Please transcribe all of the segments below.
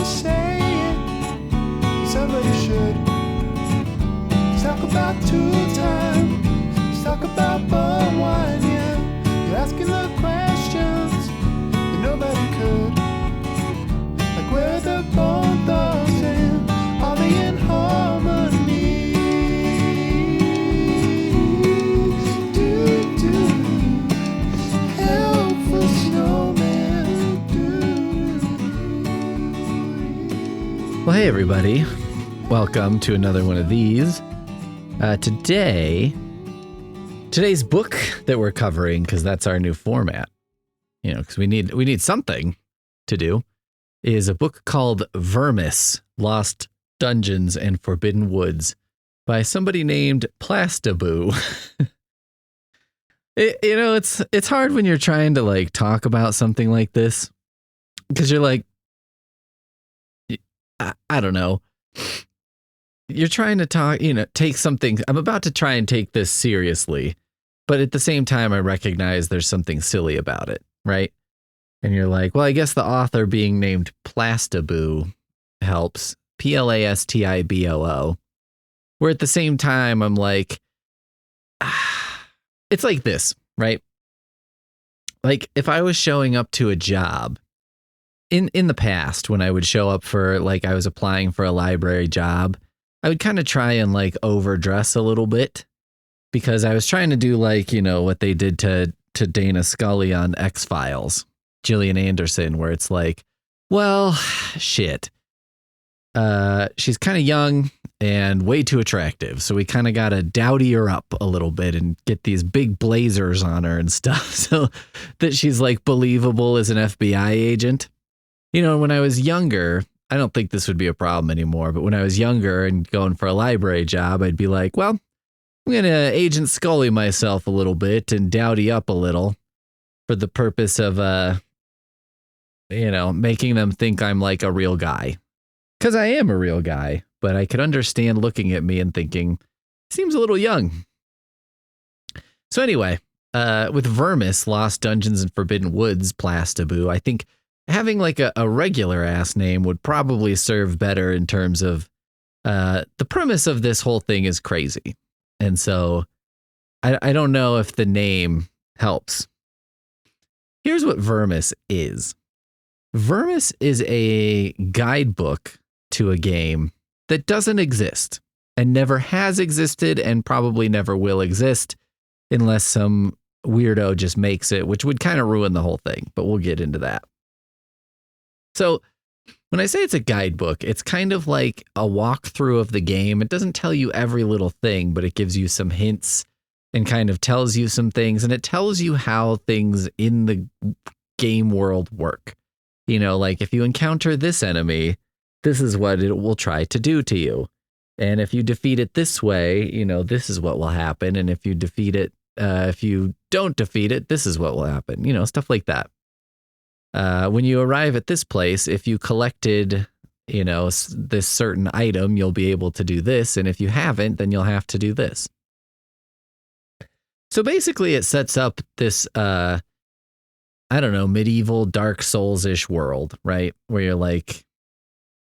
to say it. Somebody should. Let's talk about two time. Let's talk about bum wine, yeah. You're asking the questions that nobody could. Like where the bone thugs and are they in harmony? Help for Snowman. Well, hey everybody. Welcome to another one of these. Today's book that we're covering, because that's our new format, you know, because we need something to do, is a book called Vermis, Lost Dungeons and Forbidden Woods by somebody named Plastiboo. It's hard when you're trying to like talk about something like this, because you're like, I don't know. You're trying to talk, take something. I'm about to try and take this seriously, but at the same time, I recognize there's something silly about it, right? And you're like, well, I guess the author being named Plastiboo helps. Plastiboo. Where at the same time, I'm like, it's like this, right? Like if I was showing up to a job in the past, when I would show up for, like, I was applying for a library job, I would kind of try and like overdress a little bit, because I was trying to do like, what they did to Dana Scully on X-Files, Gillian Anderson, where it's like, well, shit. She's kind of young and way too attractive. So we kind of got to dowdy her up a little bit and get these big blazers on her and stuff so that she's like believable as an FBI agent. When I was younger, I don't think this would be a problem anymore, but when I was younger and going for a library job, I'd be like, well, I'm going to Agent Scully myself a little bit and dowdy up a little for the purpose of, making them think I'm like a real guy. Because I am a real guy, but I could understand looking at me and thinking, seems a little young. So anyway, with Vermis, Lost Dungeons and Forbidden Woods, Plastiboo, I think having like a regular ass name would probably serve better in terms of the premise of this whole thing is crazy. And so I don't know if the name helps. Here's what Vermis is. Vermis is a guidebook to a game that doesn't exist and never has existed and probably never will exist unless some weirdo just makes it, which would kind of ruin the whole thing, but we'll get into that. So when I say it's a guidebook, it's kind of like a walkthrough of the game. It doesn't tell you every little thing, but it gives you some hints and kind of tells you some things, and it tells you how things in the game world work. Like if you encounter this enemy, this is what it will try to do to you. And if you defeat it this way, this is what will happen. And if you defeat it, if you don't defeat it, this is what will happen, stuff like that. When you arrive at this place, if you collected, this certain item, you'll be able to do this. And if you haven't, then you'll have to do this. So basically it sets up this, medieval Dark Souls-ish world, right? Where you're like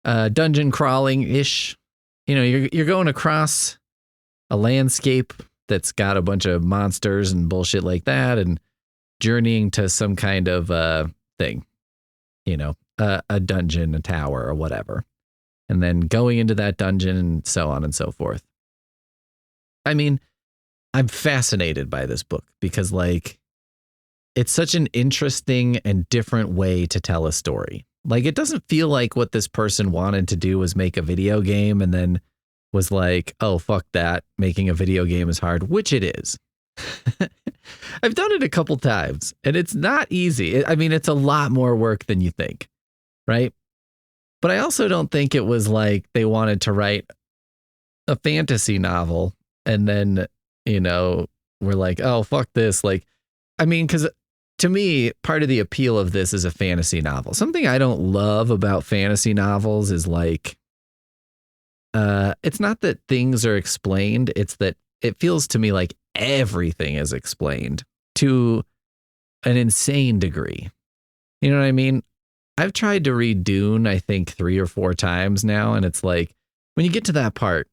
dungeon crawling-ish. You're going across a landscape that's got a bunch of monsters and bullshit like that, and journeying to some kind of thing, a dungeon, a tower, or whatever, and then going into that dungeon and so on and so forth. I mean, I'm fascinated by this book because, like, it's such an interesting and different way to tell a story. Like, it doesn't feel like what this person wanted to do was make a video game and then was like, oh, fuck that. Making a video game is hard, which it is. I've done it a couple times and it's not easy. I mean, it's a lot more work than you think, right? But I also don't think it was like they wanted to write a fantasy novel and then, we're like, oh, fuck this. Like, I mean, because to me, part of the appeal of this is a fantasy novel. Something I don't love about fantasy novels is like, it's not that things are explained. It's that it feels to me like everything is explained to an insane degree. You know what I mean? I've tried to read Dune, I think 3 or 4 times now. And it's like, when you get to that part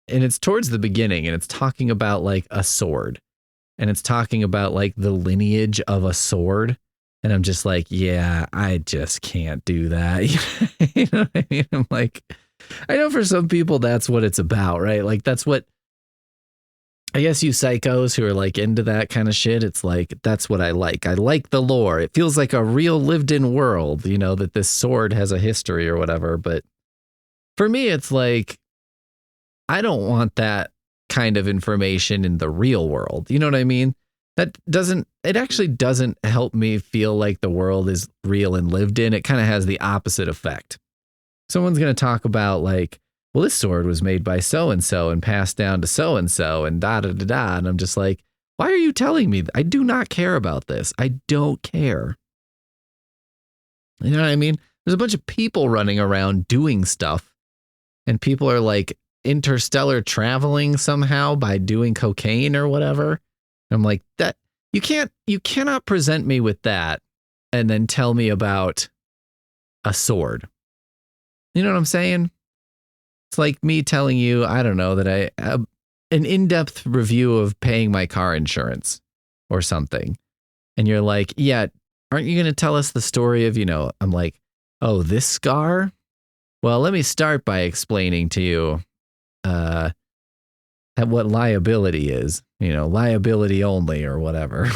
and it's towards the beginning and it's talking about like a sword and it's talking about like the lineage of a sword. And I'm just like, yeah, I just can't do that. You know what I mean? I'm like, I know for some people that's what it's about, right? Like that's what, I guess you psychos who are like into that kind of shit, it's like, that's what I like. I like the lore. It feels like a real lived in world, you know, that this sword has a history or whatever. But for me, it's like, I don't want that kind of information in the real world. You know what I mean? It actually doesn't help me feel like the world is real and lived in. It kind of has the opposite effect. Someone's going to talk about like, well, this sword was made by so-and-so and passed down to so-and-so and da-da-da-da. And I'm just like, why are you telling me? I do not care about this. I don't care. You know what I mean? There's a bunch of people running around doing stuff and people are like interstellar traveling somehow by doing cocaine or whatever. I'm like, that you cannot present me with that and then tell me about a sword. You know what I'm saying? It's like me telling you, I don't know, that an in-depth review of paying my car insurance or something. And you're like, yeah, aren't you going to tell us the story of, you know, I'm like, oh, this scar? Well, let me start by explaining to you what liability is, you know, liability only or whatever.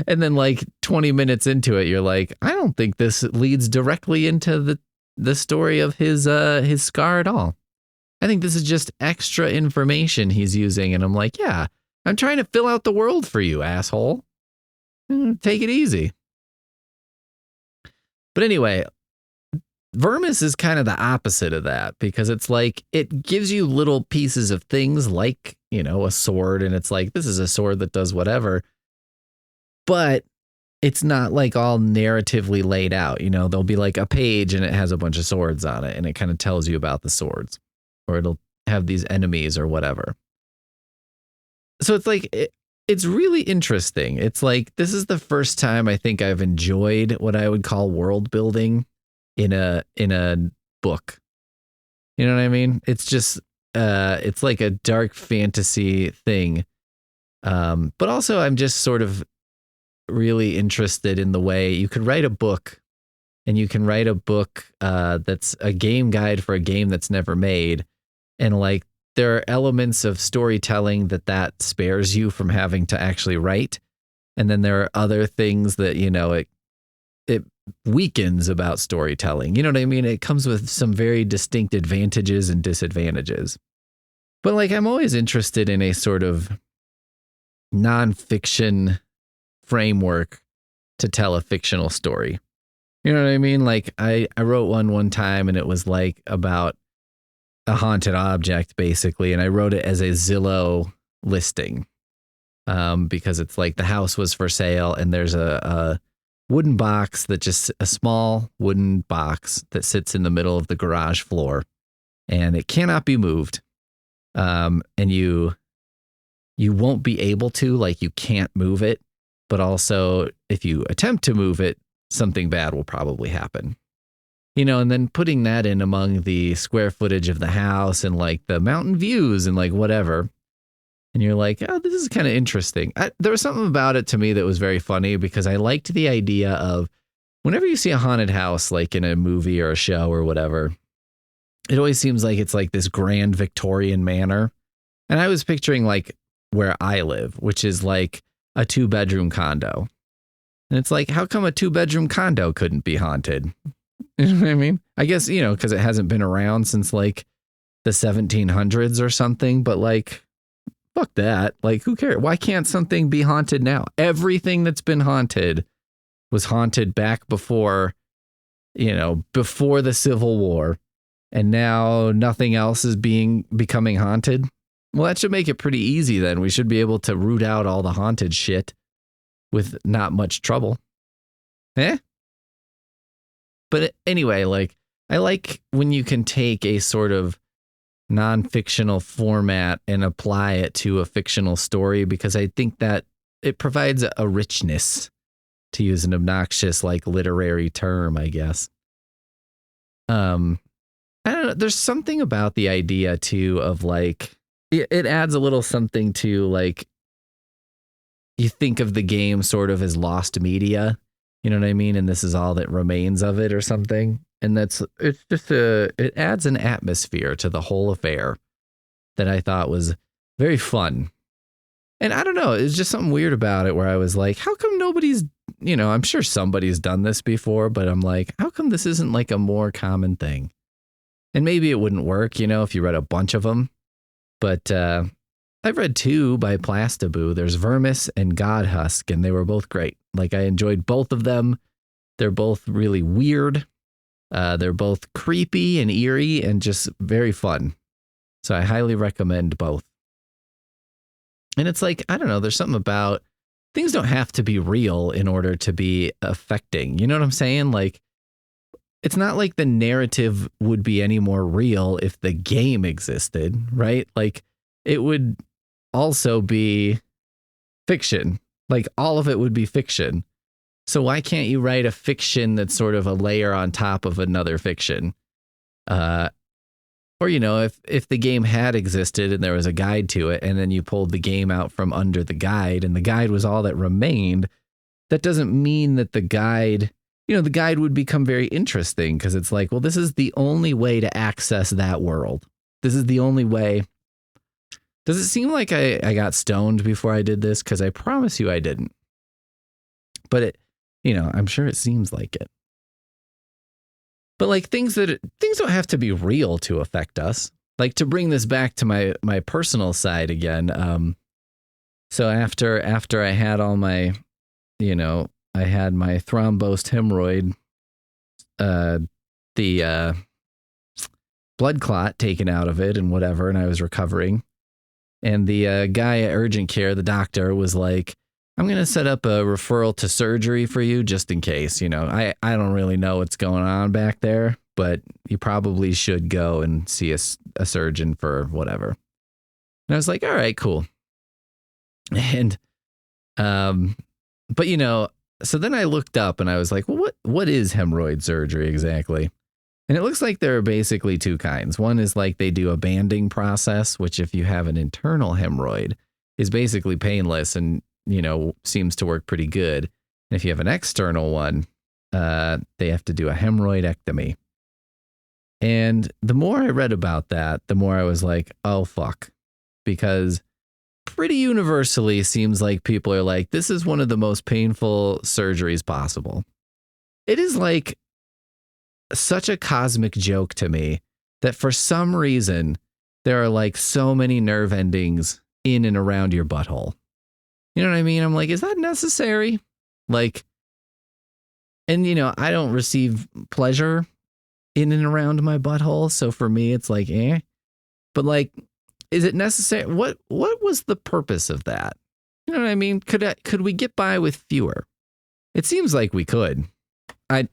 And then like 20 minutes into it, you're like, I don't think this leads directly into the story of his scar at all. I think this is just extra information he's using. And I'm like, yeah, I'm trying to fill out the world for you, asshole. Take it easy. But anyway, Vermis is kind of the opposite of that because it's like it gives you little pieces of things like, you know, a sword. And it's like, this is a sword that does whatever. But it's not like all narratively laid out. You know, there'll be like a page and it has a bunch of swords on it and it kind of tells you about the swords, or it'll have these enemies or whatever. So it's like, it's really interesting. It's like, this is the first time I think I've enjoyed what I would call world building in a book. You know what I mean? It's just, it's like a dark fantasy thing. But also I'm just sort of really interested in the way you could write a book, and you can write a book that's a game guide for a game that's never made. And like, there are elements of storytelling that spares you from having to actually write. And then there are other things that, you know, it weakens about storytelling. You know what I mean? It comes with some very distinct advantages and disadvantages. But like, I'm always interested in a sort of nonfiction framework to tell a fictional story. You know what I mean? Like I wrote one time and it was like about a haunted object basically. And I wrote it as a Zillow listing because it's like the house was for sale and there's a wooden box that just a small wooden box that sits in the middle of the garage floor and it cannot be moved. And you won't be able to, like, you can't move it. But also, if you attempt to move it, something bad will probably happen. You know, and then putting that in among the square footage of the house and like the mountain views and like whatever. And you're like, oh, this is kind of interesting. There was something about it to me that was very funny because I liked the idea of whenever you see a haunted house, like in a movie or a show or whatever, it always seems like it's like this grand Victorian manor. And I was picturing like where I live, which is like a 2-bedroom condo. And it's like, how come a 2-bedroom condo couldn't be haunted? You know what I mean? I guess, you know, because it hasn't been around since like the 1700s or something. But like, fuck that. Like, who cares? Why can't something be haunted now? Everything that's been haunted was haunted back before, you know, before the Civil War. And now nothing else is becoming haunted. Well, that should make it pretty easy then. We should be able to root out all the haunted shit with not much trouble. But anyway, like, I like when you can take a sort of non-fictional format and apply it to a fictional story because I think that it provides a richness to use an obnoxious, like, literary term, I guess. I don't know. There's something about the idea too of like, it adds a little something to like, you think of the game sort of as lost media, you know what I mean? And this is all that remains of it or something. And it's just it adds an atmosphere to the whole affair that I thought was very fun. And I don't know, it's just something weird about it where I was like, how come nobody's, I'm sure somebody's done this before, but I'm like, how come this isn't like a more common thing? And maybe it wouldn't work, if you read a bunch of them. But I've read 2 by Plastiboo. There's Vermis and Godhusk, and they were both great. Like, I enjoyed both of them. They're both really weird. They're both creepy and eerie and just very fun. So I highly recommend both. And it's like, I don't know, there's something about things don't have to be real in order to be affecting. You know what I'm saying? Like, it's not like the narrative would be any more real if the game existed, right? Like, it would also be fiction. Like, all of it would be fiction. So why can't you write a fiction that's sort of a layer on top of another fiction? Or, if the game had existed and there was a guide to it, and then you pulled the game out from under the guide, and the guide was all that remained, that doesn't mean that the guide, the guide would become very interesting, because it's like, well, this is the only way to access that world. This is the only way. Does it seem like I got stoned before I did this? Because I promise you I didn't. But I'm sure it seems like it. But like things don't have to be real to affect us. Like, to bring this back to my personal side again. So after I had all my, I had my thrombosed hemorrhoid, the blood clot taken out of it and whatever, and I was recovering. And the guy at urgent care, the doctor, was like, I'm going to set up a referral to surgery for you just in case. I don't really know what's going on back there, but you probably should go and see a surgeon for whatever. And I was like, all right, cool. And, but so then I looked up and I was like, well, what is hemorrhoid surgery exactly? And it looks like there are basically 2 kinds. One is like they do a banding process, which if you have an internal hemorrhoid is basically painless and, seems to work pretty good. And if you have an external one, they have to do a hemorrhoidectomy. And the more I read about that, the more I was like, oh, fuck. Because pretty universally seems like people are like, this is one of the most painful surgeries possible. It is like such a cosmic joke to me that for some reason there are like so many nerve endings in and around your butthole. You know what I mean? I'm like, is that necessary? Like, and I don't receive pleasure in and around my butthole. So for me, it's like, but like, is it necessary? What was the purpose of that? You know what I mean? Could we get by with fewer? It seems like we could. If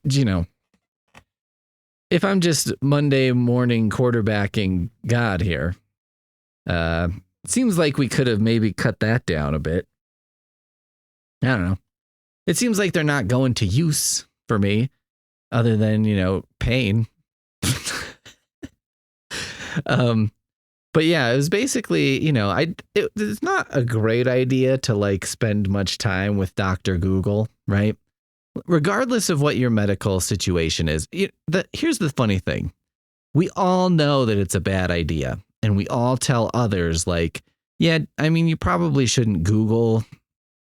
I'm just Monday morning quarterbacking God here, it seems like we could have maybe cut that down a bit. I don't know. It seems like they're not going to use for me other than, pain. But yeah, it was basically, it's not a great idea to like spend much time with Dr. Google, right? Regardless of what your medical situation is. Here's the funny thing. We all know that it's a bad idea, and we all tell others like, yeah, I mean, you probably shouldn't Google,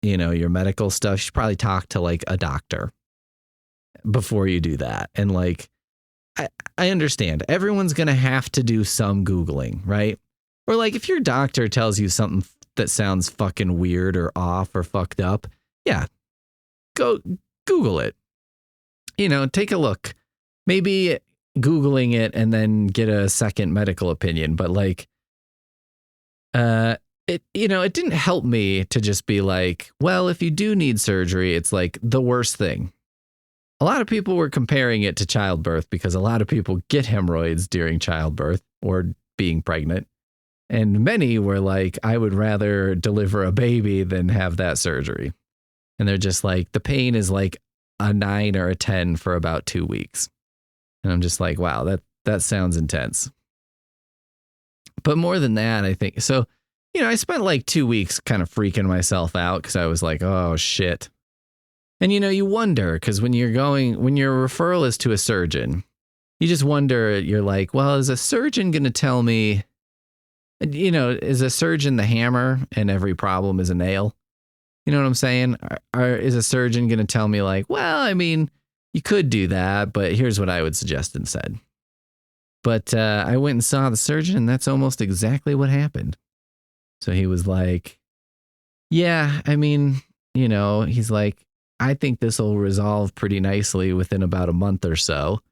your medical stuff. You should probably talk to like a doctor before you do that. And like, I understand everyone's going to have to do some Googling, right? Or like if your doctor tells you something that sounds fucking weird or off or fucked up, yeah, go Google it. Take a look. Maybe Googling it and then get a second medical opinion. But like, it didn't help me to just be like, well, if you do need surgery, it's like the worst thing. A lot of people were comparing it to childbirth because a lot of people get hemorrhoids during childbirth or being pregnant. And many were like, I would rather deliver a baby than have that surgery. And they're just like, the pain is like a 9 or a 10 for about 2 weeks. And I'm just like, wow, that sounds intense. But more than that, I think. So, I spent like 2 weeks kind of freaking myself out because I was like, oh, shit. And, you wonder, because when your referral is to a surgeon, you just wonder, you're like, well, is a surgeon going to tell me, is a surgeon the hammer and every problem is a nail? You know what I'm saying? Is a surgeon going to tell me like, well, I mean, you could do that, but here's what I would suggest instead. But I went and saw the surgeon, and that's almost exactly what happened. So he was like, yeah, I mean, he's like, I think this will resolve pretty nicely within about a month or so.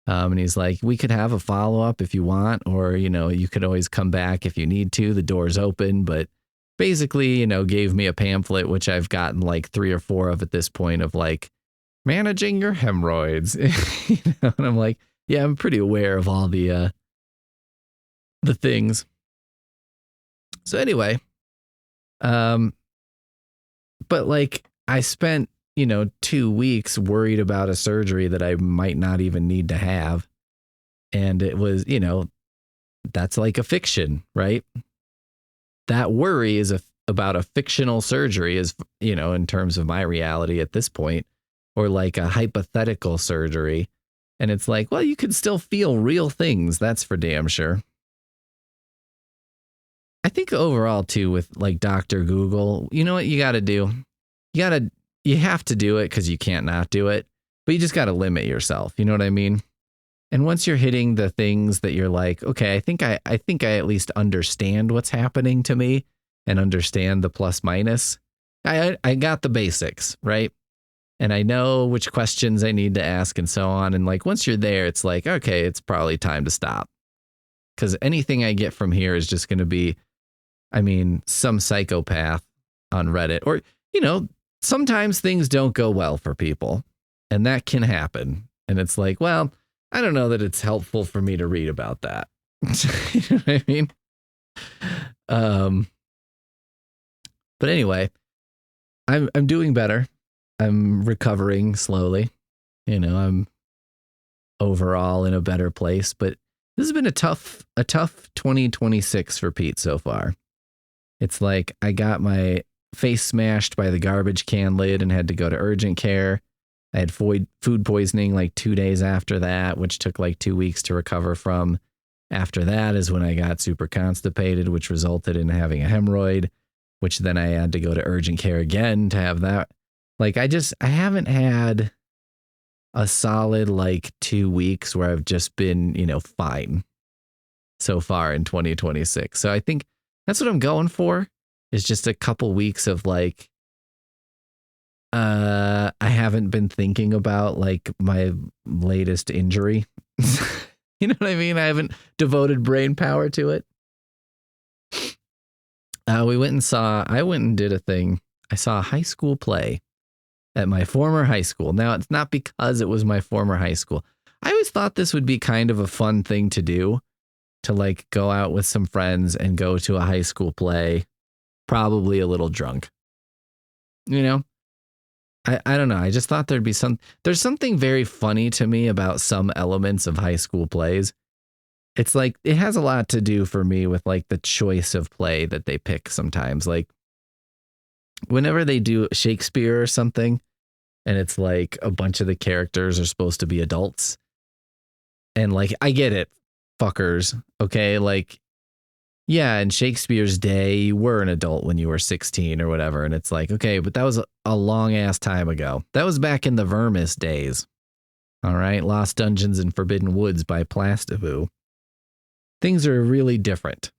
And he's like, we could have a follow-up if you want, or, you could always come back if you need to. The door's open, but basically, gave me a pamphlet, which I've gotten like 3 or 4 of at this point, of like managing your hemorrhoids. And I'm like, yeah, I'm pretty aware of all the things. So anyway, but like I spent, 2 weeks worried about a surgery that I might not even need to have. And it was, that's like a fiction, right? That worry is about a fictional surgery is, in terms of my reality at this point, or like a hypothetical surgery. And it's like, well, you could still feel real things. That's for damn sure. I think overall too, with like Dr. Google, you know what you got to do? You have to do it because you can't not do it, but you just got to limit yourself. You know what I mean? And once you're hitting the things that you're like, okay, I think I at least understand what's happening to me and understand the plus minus. I got the basics, right? And I know which questions I need to ask and so on. And like, once you're there, it's like, okay, it's probably time to stop. Because anything I get from here is just going to be, some psychopath on Reddit. Or, sometimes things don't go well for people. And that can happen. And it's like, well, I don't know that it's helpful for me to read about that. You know what I mean? But anyway, I'm doing better. I'm recovering slowly. I'm overall in a better place, but this has been a tough 2026 for Pete so far. It's like I got my face smashed by the garbage can lid and had to go to urgent care. I had food poisoning like 2 days after that, which took like 2 weeks to recover from. After that is when I got super constipated, which resulted in having a hemorrhoid, which then I had to go to urgent care again to have that. Like I haven't had a solid like 2 weeks where I've just been, fine so far in 2026. So I think that's what I'm going for, is just a couple weeks of like, I haven't been thinking about like my latest injury. You know what I mean? I haven't devoted brain power to it. I went and did a thing. I saw a high school play at my former high school. Now, it's not because it was my former high school. I always thought this would be kind of a fun thing to do, to like go out with some friends and go to a high school play, probably a little drunk. I don't know. I just thought there's something very funny to me about some elements of high school plays. It's like, it has a lot to do for me with like the choice of play that they pick sometimes. Like whenever they do Shakespeare or something, and it's like a bunch of the characters are supposed to be adults. And like, I get it, fuckers. Okay. Like, yeah, in Shakespeare's day, you were an adult when you were 16 or whatever. And it's like, okay, but that was a long ass time ago. That was back in the Vermis days. All right. Lost Dungeons and Forbidden Woods by Plastiboo. Things are really different.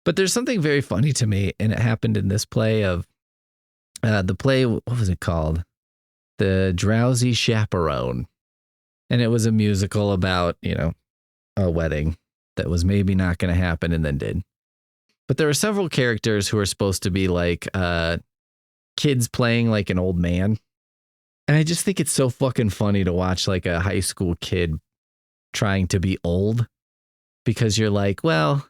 But there's something very funny to me. And it happened in this play of the play. What was it called? The Drowsy Chaperone. And it was a musical about, a wedding that was maybe not going to happen and then did. But there are several characters who are supposed to be like kids playing like an old man. And I just think it's so fucking funny to watch like a high school kid trying to be old, because you're like, well,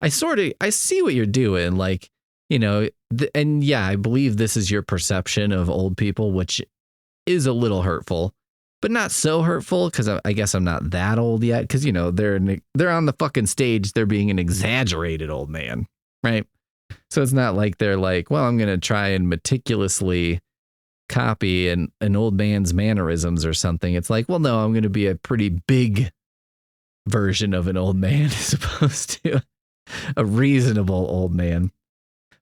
I see what you're doing. Like, and yeah, I believe this is your perception of old people, which is a little hurtful, but not so hurtful because I guess I'm not that old yet. Because they're on the fucking stage, they're being an exaggerated old man, right? So it's not like they're like, well, I'm gonna try and meticulously copy an old man's mannerisms or something. It's like, well, no, I'm gonna be a pretty big version of an old man as opposed to a reasonable old man.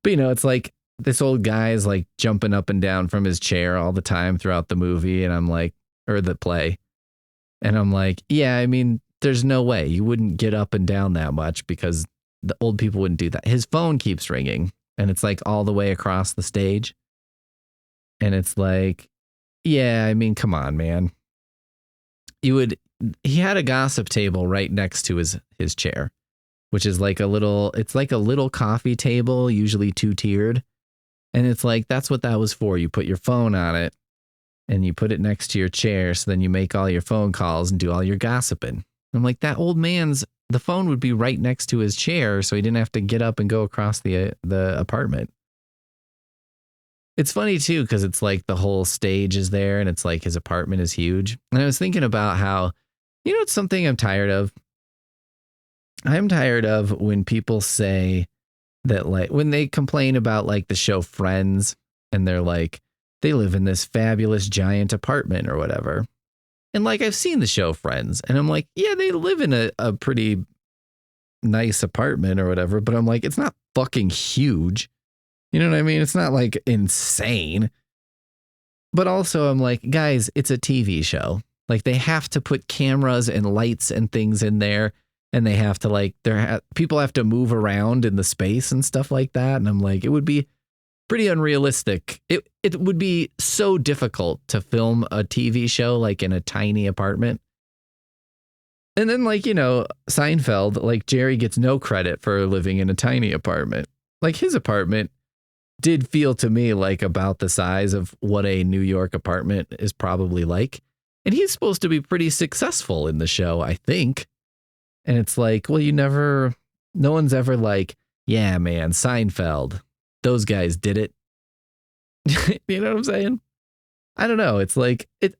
But it's like this old guy is like jumping up and down from his chair all the time throughout the movie, and I'm like, or the play, and I'm like, yeah, I mean, there's no way you wouldn't get up and down that much because the old people wouldn't do that. His phone keeps ringing, and it's like all the way across the stage, and it's like, yeah, I mean, come on, man. He had a gossip table right next to his chair, which is like it's like a little coffee table, usually 2-tiered. And it's like, that's what that was for. You put your phone on it and you put it next to your chair. So then you make all your phone calls and do all your gossiping. I'm like, that old the phone would be right next to his chair. So he didn't have to get up and go across the apartment. It's funny too, because it's like the whole stage is there and it's like his apartment is huge. And I was thinking about how, it's something I'm tired of. I'm tired of when people say that, like, when they complain about like the show Friends and they're like, they live in this fabulous giant apartment or whatever. And like, I've seen the show Friends and I'm like, yeah, they live in a pretty nice apartment or whatever. But I'm like, it's not fucking huge. You know what I mean? It's not like insane. But also I'm like, guys, it's a TV show. Like, they have to put cameras and lights and things in there. And they have to like, people have to move around in the space and stuff like that. And I'm like, it would be pretty unrealistic. It would be so difficult to film a TV show like in a tiny apartment. And then like, Seinfeld, like Jerry gets no credit for living in a tiny apartment. Like his apartment did feel to me like about the size of what a New York apartment is probably like. And he's supposed to be pretty successful in the show, I think. And it's like, well, no one's ever like, yeah, man, Seinfeld, those guys did it. You know what I'm saying? I don't know. It's like, it's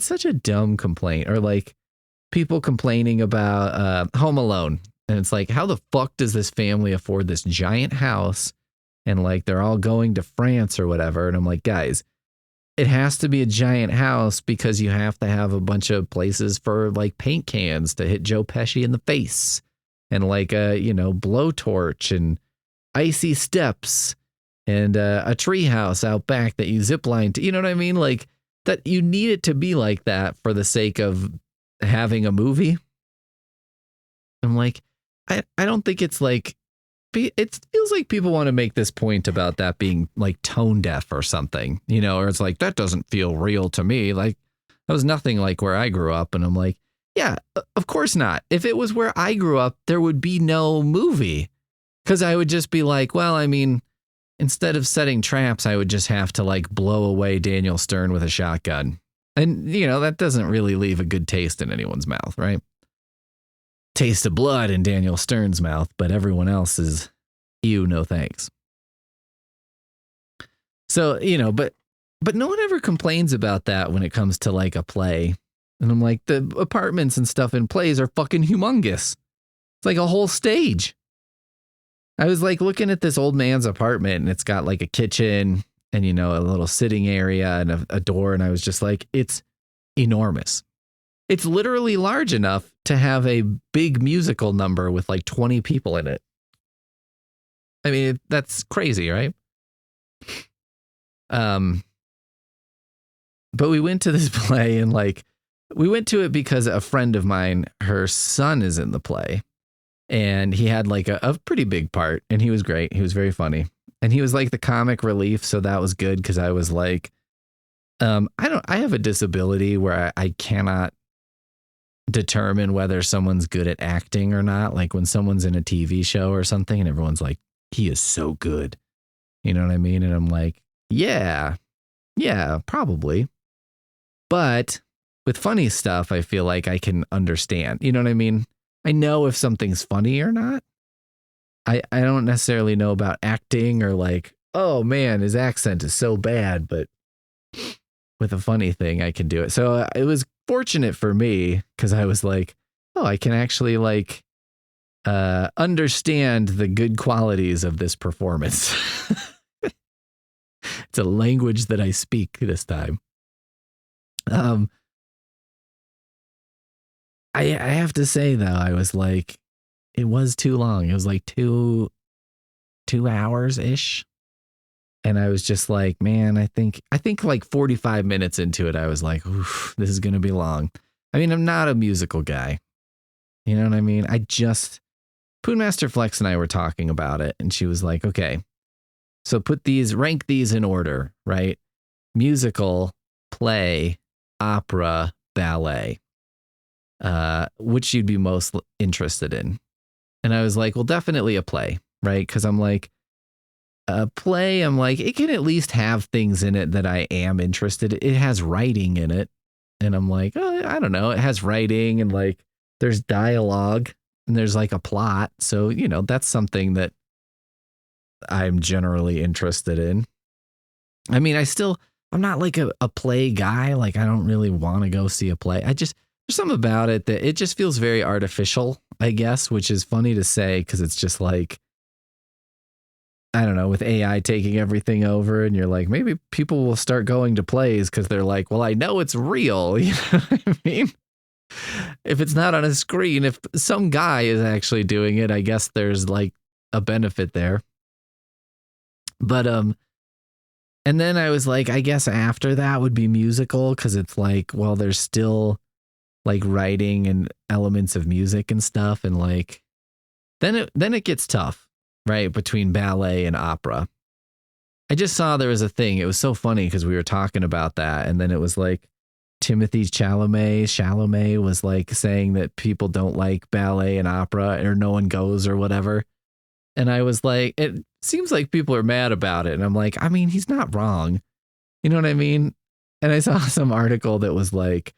such a dumb complaint. Or like people complaining about Home Alone. And it's like, how the fuck does this family afford this giant house? And like, they're all going to France or whatever. And I'm like, guys, it has to be a giant house because you have to have a bunch of places for like paint cans to hit Joe Pesci in the face and like a, blowtorch and icy steps and a tree house out back that you zip line to, you know what I mean? Like that you need it to be like that for the sake of having a movie. I'm like, I don't think it's like, it feels like people want to make this point about that being like tone deaf or something, or it's like, that doesn't feel real to me. Like that was nothing like where I grew up. And I'm like, yeah, of course not. If it was where I grew up, there would be no movie because I would just be like, well, I mean, instead of setting traps, I would just have to like blow away Daniel Stern with a shotgun. And, that doesn't really leave a good taste in anyone's mouth, right? Taste of blood in Daniel Stern's mouth, but everyone else is, ew, no thanks. So, but no one ever complains about that when it comes to like a play. And I'm like, the apartments and stuff in plays are fucking humongous. It's like a whole stage. I was like looking at this old man's apartment and it's got like a kitchen and, a little sitting area and a door. And I was just like, it's enormous. It's literally large enough to have a big musical number with like 20 people in it. I mean, that's crazy, right? But we went to this play and like, we went to it because a friend of mine, her son is in the play and he had like a pretty big part and he was great. He was very funny and he was like the comic relief. So that was good. Cause I was like, I have a disability where I cannot determine whether someone's good at acting or not. Like when someone's in a TV show or something and everyone's like, he is so good. You know what I mean? And I'm like, yeah, probably. But with funny stuff, I feel like I can understand. You know what I mean? I know if something's funny or not. I don't necessarily know about acting or like, oh man, his accent is so bad, but with a funny thing, I can do it. So it was fortunate for me because I was like, oh, I can actually like understand the good qualities of this performance. It's a language that I speak this time. I have to say though, I was like, it was too long. It was like 2 hours ish. And I was just like, man, I think like 45 minutes into it, I was like, oof, this is going to be long. I mean, I'm not a musical guy. You know what I mean? Poonmaster Flex and I were talking about it, and she was like, okay, so rank these in order, right? Musical, play, opera, ballet. Which you'd be most interested in. And I was like, well, definitely a play, right? Because I'm like, a play, I'm like, it can at least have things in it that I am interested in. It has writing in it. And I'm like, oh, I don't know. It has writing and like there's dialogue and there's like a plot. So, you know, that's something that I'm generally interested in. I mean, I'm not like a play guy. Like, I don't really want to go see a play. There's something about it that it just feels very artificial, I guess, which is funny to say because it's just like, I don't know, with AI taking everything over and you're like, maybe people will start going to plays because they're like, well, I know it's real. You know what I mean? If it's not on a screen, if some guy is actually doing it, I guess there's like a benefit there. But, and then I was like, I guess after that would be musical because it's like, well, there's still like writing and elements of music and stuff. And like, then it gets tough. Right, between ballet and opera. I just saw there was a thing. It was so funny because we were talking about that. And then it was like Timothy Chalamet was like saying that people don't like ballet and opera or no one goes or whatever. And I was like, it seems like people are mad about it. And I'm like, I mean, he's not wrong. You know what I mean? And I saw some article that was like,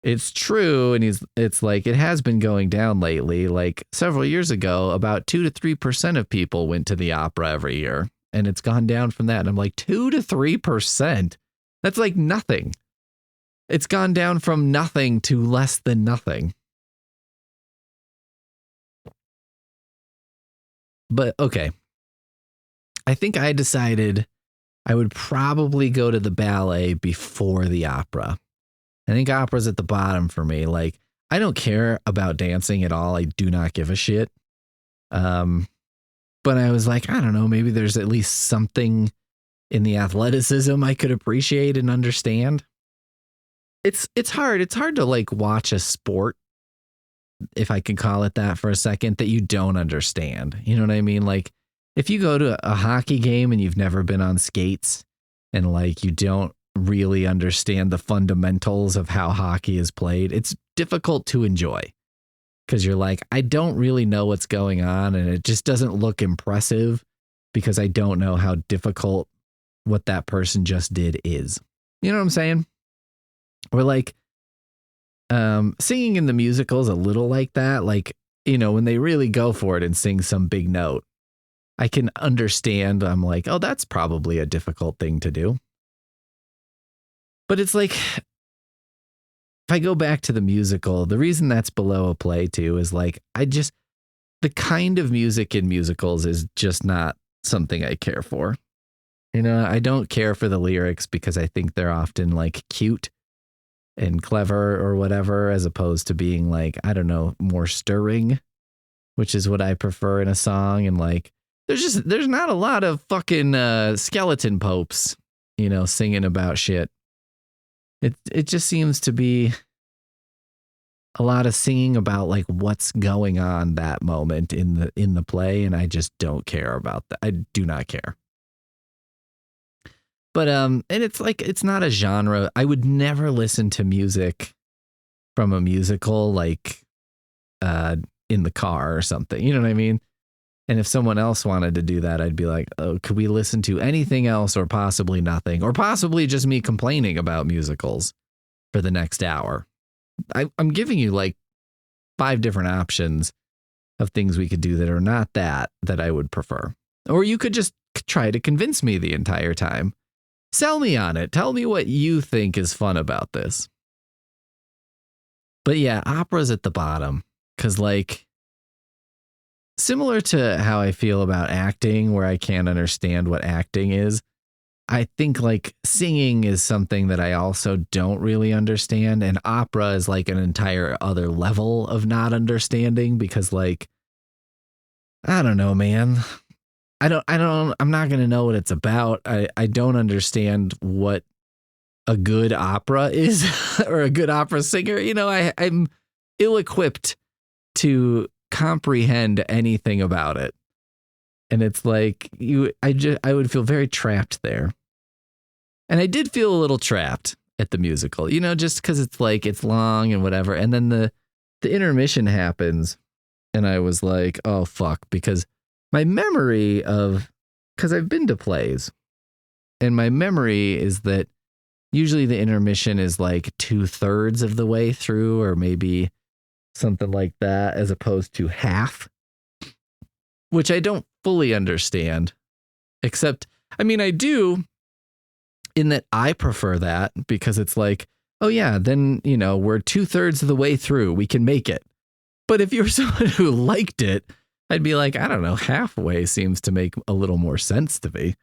it's true. And it's like, it has been going down lately. Like several years ago, about 2 to 3% of people went to the opera every year. And it's gone down from that. And I'm like, 2 to 3%? That's like nothing. It's gone down from nothing to less than nothing. But okay. I think I decided I would probably go to the ballet before the opera. I think opera's at the bottom for me. Like, I don't care about dancing at all. I do not give a shit. But I was like, I don't know, maybe there's at least something in the athleticism I could appreciate and understand. It's hard. It's hard to like watch a sport, if I can call it that for a second, that you don't understand. You know what I mean? Like, if you go to a hockey game and you've never been on skates and like you don't really understand the fundamentals of how hockey is played, it's difficult to enjoy because you're like, I don't really know what's going on and it just doesn't look impressive because I don't know how difficult what that person just did is. You know what I'm saying? Or like singing in the musicals a little like that, like, you know, when they really go for it and sing some big note, I can understand. I'm like, oh, that's probably a difficult thing to do. But it's like, if I go back to the musical, the reason that's below a play too is like, the kind of music in musicals is just not something I care for. You know, I don't care for the lyrics because I think they're often like cute and clever or whatever, as opposed to being like, I don't know, more stirring, which is what I prefer in a song. And like, there's not a lot of fucking skeleton popes, you know, singing about shit. It just seems to be a lot of singing about like what's going on that moment in the play, and I just don't care about that. I do not care. But and it's like, it's not a genre. I would never listen to music from a musical like in the car or something. You know what I mean? And if someone else wanted to do that, I'd be like, oh, could we listen to anything else or possibly nothing, or possibly just me complaining about musicals for the next hour? I'm giving you like 5 different options of things we could do that are not that I would prefer. Or you could just try to convince me the entire time. Sell me on it. Tell me what you think is fun about this. But yeah, opera's at the bottom. Because like, similar to how I feel about acting, where I can't understand what acting is, I think like singing is something that I also don't really understand. And opera is like an entire other level of not understanding because like, I don't know, man. I'm not going to know what it's about. I don't understand what a good opera is or a good opera singer. You know, I'm ill-equipped to comprehend anything about it. And it's like I would feel very trapped there. And I did feel a little trapped at the musical, you know, just because it's like it's long and whatever. And then the intermission happens and I was like, oh, fuck, because my memory of, because I've been to plays and my memory is that usually the intermission is like 2/3 of the way through or maybe something like that, as opposed to half, which I don't fully understand, except, I mean, I do in that I prefer that because it's like, oh yeah, then, you know, we're 2/3 of the way through, we can make it. But if you're someone who liked it, I'd be like, I don't know, halfway seems to make a little more sense to me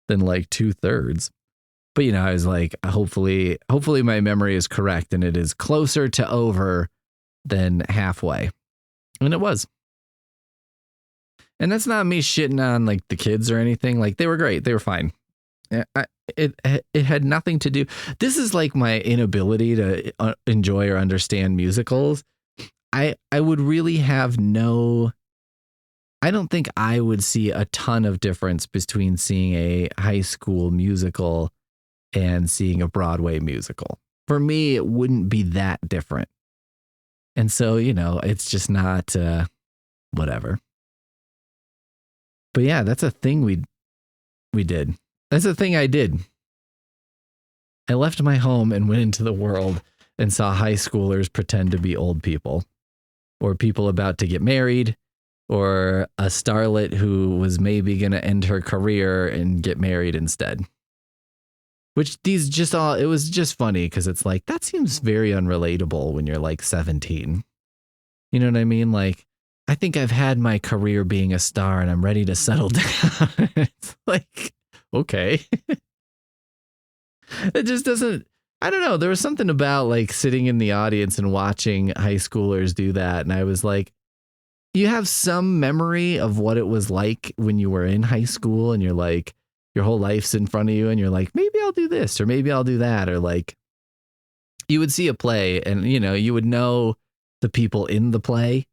than like 2/3. But, you know, I was like, hopefully my memory is correct and it is closer to over than halfway. And it was. And that's not me shitting on like the kids or anything. Like they were great. They were fine. It had nothing to do. This is like my inability to enjoy or understand musicals. I would really have I don't think I would see a ton of difference between seeing a high school musical and seeing a Broadway musical. For me, it wouldn't be that different. And so, you know, it's just not whatever. But yeah, that's a thing we did. That's a thing I did. I left my home and went into the world and saw high schoolers pretend to be old people or people about to get married or a starlet who was maybe going to end her career and get married instead. Which it was just funny because it's like, that seems very unrelatable when you're like 17. You know what I mean? Like, I think I've had my career being a star and I'm ready to settle down. It's like, okay. It just doesn't, I don't know. There was something about like sitting in the audience and watching high schoolers do that. And I was like, you have some memory of what it was like when you were in high school and you're like, your whole life's in front of you and you're like, maybe I'll do this or maybe I'll do that. Or like you would see a play and, you know, you would know the people in the play.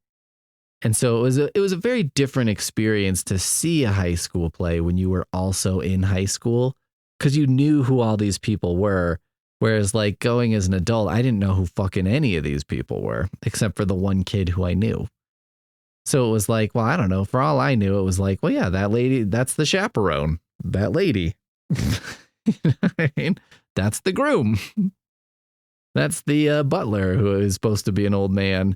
And so it was a very different experience to see a high school play when you were also in high school because you knew who all these people were. Whereas like going as an adult, I didn't know who fucking any of these people were except for the one kid who I knew. So it was like, well, I don't know. For all I knew, it was like, well, yeah, that lady, that's the chaperone. That lady. You know what I mean? That's the groom. That's the butler who is supposed to be an old man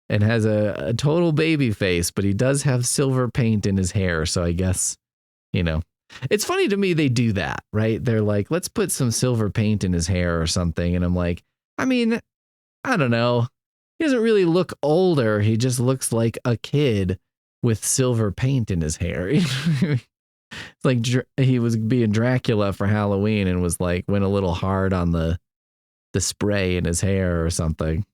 and has a total baby face, but he does have silver paint in his hair. So I guess, you know, it's funny to me they do that, right? They're like, let's put some silver paint in his hair or something. And I'm like, I mean, I don't know. He doesn't really look older. He just looks like a kid with silver paint in his hair. It's like he was being Dracula for Halloween and was like, went a little hard on the spray in his hair or something.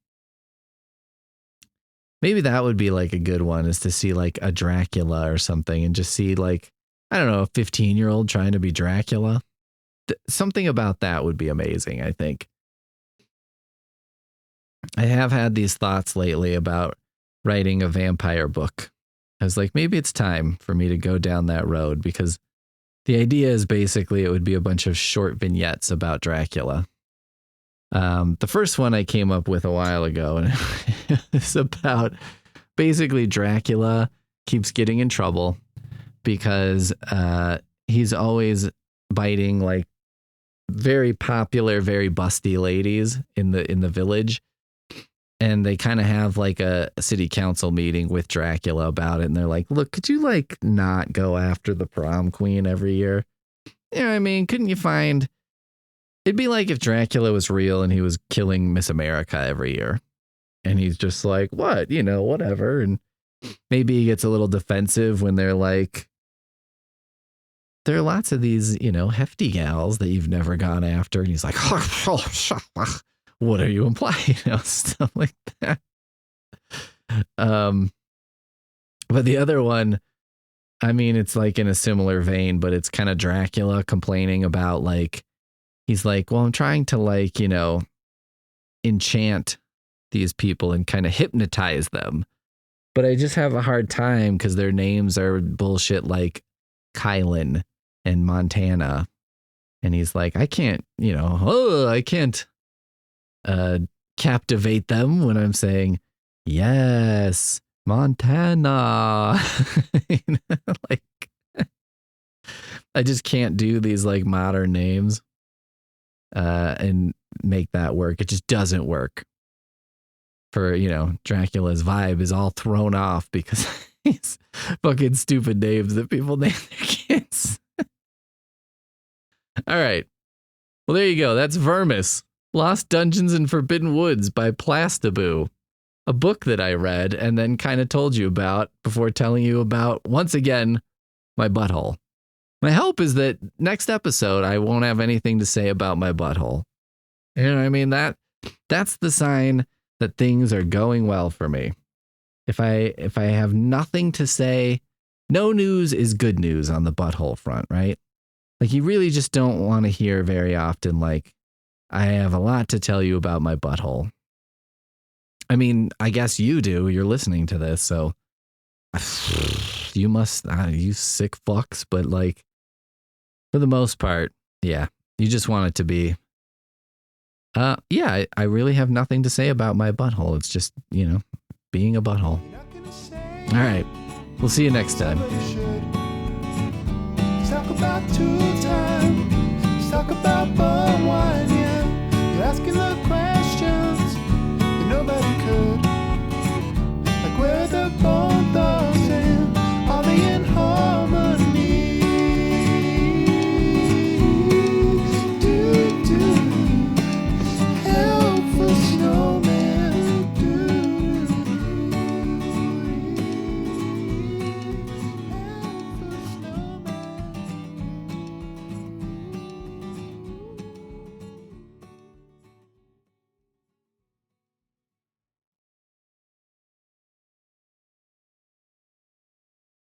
Maybe that would be like a good one, is to see like a Dracula or something and just see like, I don't know, a 15-year-old trying to be Dracula. Something about that would be amazing, I think. I have had these thoughts lately about writing a vampire book. I was like, maybe it's time for me to go down that road, because the idea is basically it would be a bunch of short vignettes about Dracula. The first one I came up with a while ago, and it's about basically Dracula keeps getting in trouble because he's always biting like very popular, very busty ladies in the village. And they kind of have like a city council meeting with Dracula about it. And they're like, look, could you like not go after the prom queen every year? You know what I mean? Couldn't you find... It'd be like if Dracula was real and he was killing Miss America every year. And he's just like, what? You know, whatever. And maybe he gets a little defensive when they're like, there are lots of these, you know, hefty gals that you've never gone after. And he's like, what are you implying? You know, stuff like that. But the other one, I mean, it's like in a similar vein, but it's kind of Dracula complaining about like, he's like, well, I'm trying to like, you know, enchant these people and kind of hypnotize them. But I just have a hard time because their names are bullshit like Kylan and Montana. And he's like, I can't, you know, I can't captivate them when I'm saying, yes, Montana. You know, like, I just can't do these like modern names and make that work. It just doesn't work. For, you know, Dracula's vibe is all thrown off because he's fucking stupid names that people name their kids. All right. Well, there you go. That's Vermis, Lost Dungeons and Forbidden Woods by Plastiboo, a book that I read and then kind of told you about before telling you about, once again, my butthole. My hope is that next episode, I won't have anything to say about my butthole. You know what I mean? That's the sign that things are going well for me. If I have nothing to say, no news is good news on the butthole front, right? Like you really just don't want to hear very often, like, I have a lot to tell you about my butthole. I mean, I guess you do. You're listening to this, so you must, you sick fucks, but like, for the most part, yeah, you just want it to be, yeah, I really have nothing to say about my butthole. It's just, you know, being a butthole. All right. We'll see you next time. Talk about two time. Talk about bum wine, yeah. You're asking the questions that nobody could.